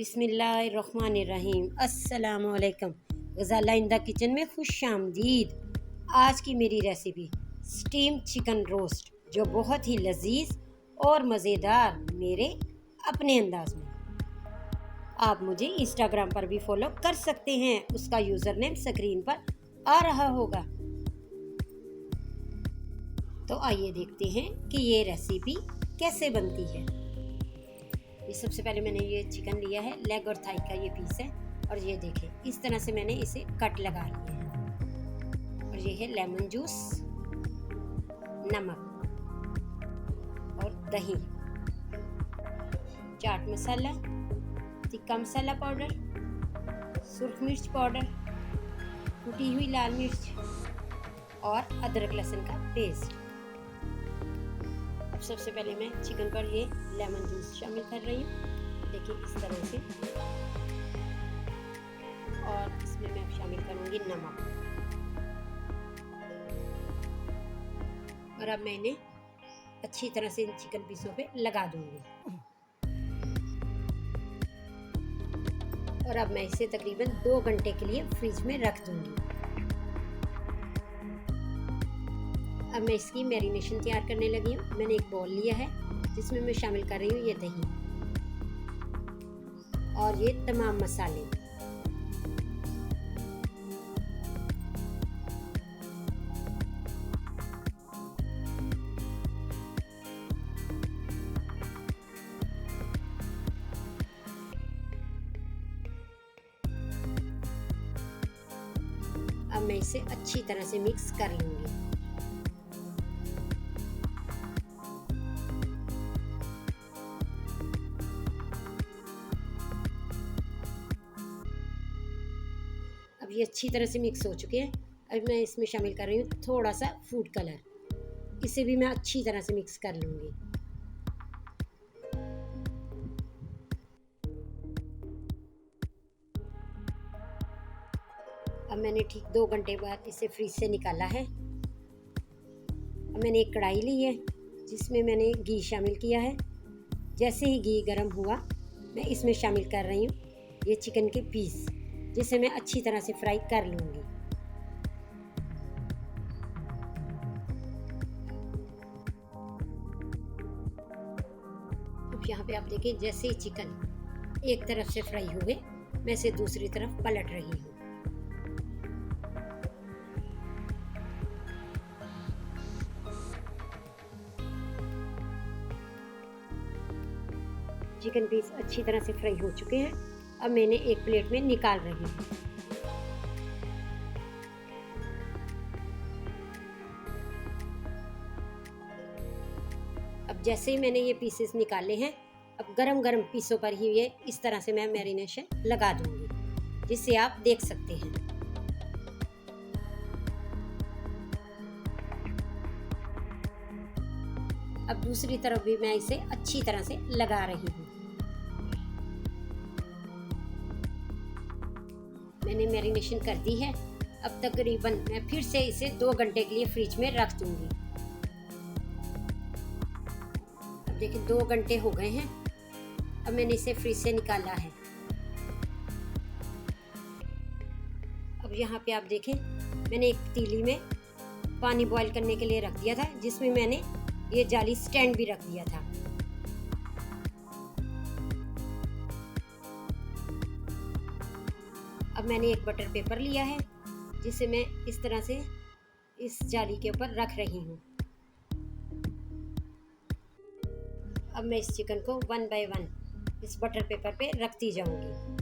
बिस्मिल्लाहिर्रहमानिर्रहीम। अस्सलामुअलैकुम। Ghazala in the kitchen में खुश आमदीद। आज की मेरी रेसिपी स्टीम चिकन रोस्ट, जो बहुत ही लजीज और मज़ेदार मेरे अपने अंदाज में। आप मुझे इंस्टाग्राम पर भी फॉलो कर सकते हैं, उसका यूज़र नेम स्क्रीन पर आ रहा होगा। तो आइए देखते हैं कि ये रेसिपी कैसे बनती है। ये सबसे पहले मैंने ये चिकन लिया है, लेग और थाई का ये पीस है, और ये देखें इस तरह से मैंने इसे कट लगा लिए हैं। और ये है लेमन जूस, नमक और दही, चाट मसाला, तिक्का मसाला पाउडर, सुर्ख मिर्च पाउडर, कुटी हुई लाल मिर्च और अदरक लहसुन का पेस्ट। अब सबसे पहले मैं चिकन पर ये लेमन जूस शामिल कर रही हूँ, देखिए इस तरह से। और इसमें मैं शामिल करूँगी नमक। और अब मैं इन्हें अच्छी तरह से इन चिकन पीसों पे लगा दूँगी। और अब मैं इसे तकरीबन 2 घंटे के लिए फ्रिज में रख दूँगी। अब मैं इसकी मैरिनेशन तैयार करने लगी हूँ। मैंने एक बॉल लिया है जिसमें मैं शामिल कर रही हूँ ये दही और ये तमाम मसाले। अब मैं इसे अच्छी तरह से मिक्स कर लूँगी। अब ये अच्छी तरह से मिक्स हो चुके हैं। अब मैं इसमें शामिल कर रही हूँ थोड़ा सा फूड कलर। इसे भी मैं अच्छी तरह से मिक्स कर लूँगी। अब मैंने ठीक 2 घंटे बाद इसे फ्रीज से निकाला है। अब मैंने एक कढ़ाई ली है जिसमें मैंने घी शामिल किया है। जैसे ही घी गर्म हुआ, मैं इसमें शामिल कर रही हूँ ये चिकन के पीस, जिसे मैं अच्छी तरह से फ्राई कर लूँगी। अब यहाँ पे आप देखिए, जैसे ही चिकन एक तरफ से फ्राई हुए, मैं इसे दूसरी तरफ पलट रही हूँ। चिकन पीस अच्छी तरह से फ्राई हो चुके हैं। अब मैंने एक प्लेट में निकाल रही हूँ। अब जैसे ही मैंने ये पीसेस निकाले हैं, अब गरम गरम पीसों पर ही ये इस तरह से मैं मैरिनेशन लगा दूंगी, जिससे आप देख सकते हैं। अब दूसरी तरफ भी मैं इसे अच्छी तरह से लगा रही हूँ। मैंने मैरिनेशन कर दी है। अब तकरीबन मैं फिर से इसे 2 घंटे के लिए फ्रिज में रख दूंगी। अब देखिए 2 घंटे हो गए हैं। अब मैंने इसे फ्रिज से निकाला है। अब यहाँ पे आप देखें, मैंने एक पतीली में पानी बॉईल करने के लिए रख दिया था, जिसमें मैंने ये जाली स्टैंड भी रख दिया था। अब मैंने एक बटर पेपर लिया है, जिसे मैं इस तरह से इस जाली के ऊपर रख रही हूँ। अब मैं इस चिकन को 1 बाय 1 इस बटर पेपर पे रखती जाऊंगी।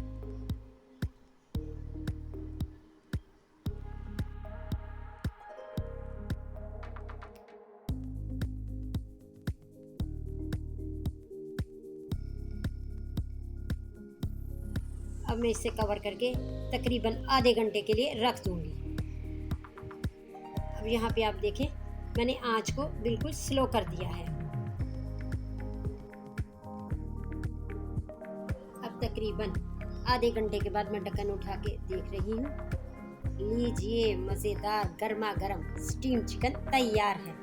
अब मैं इसे कवर करके तकरीबन आधे घंटे के लिए रख दूंगी। अब यहाँ पे आप देखें, मैंने आंच को बिल्कुल स्लो कर दिया है। अब तकरीबन आधे घंटे के बाद मैं ढक्कन उठा के देख रही हूँ। लीजिए, मज़ेदार गर्मा गर्म स्टीम चिकन तैयार है।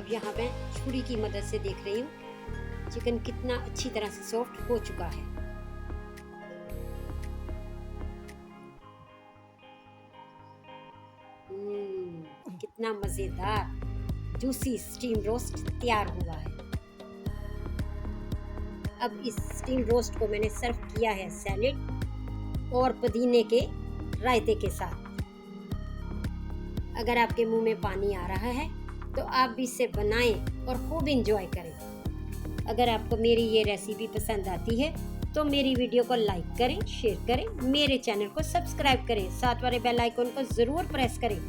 अब यहाँ मैं छुरी की मदद से देख रही हूँ चिकन कितना अच्छी तरह से सॉफ्ट हो चुका है। कितना मजेदार जूसी स्टीम रोस्ट तैयार हुआ है। अब इस स्टीम रोस्ट को मैंने सर्व किया है सैलेड और पुदीने के रायते के साथ। अगर आपके मुंह में पानी आ रहा है तो आप भी इसे बनाएं और खूब इंजॉय करें। अगर आपको मेरी ये रेसिपी पसंद आती है तो मेरी वीडियो को लाइक करें, शेयर करें, मेरे चैनल को सब्सक्राइब करें, साथ वाले बेल आइकन को ज़रूर प्रेस करें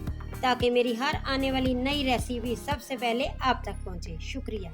ताकि मेरी हर आने वाली नई रेसिपी सबसे पहले आप तक पहुंचे। शुक्रिया।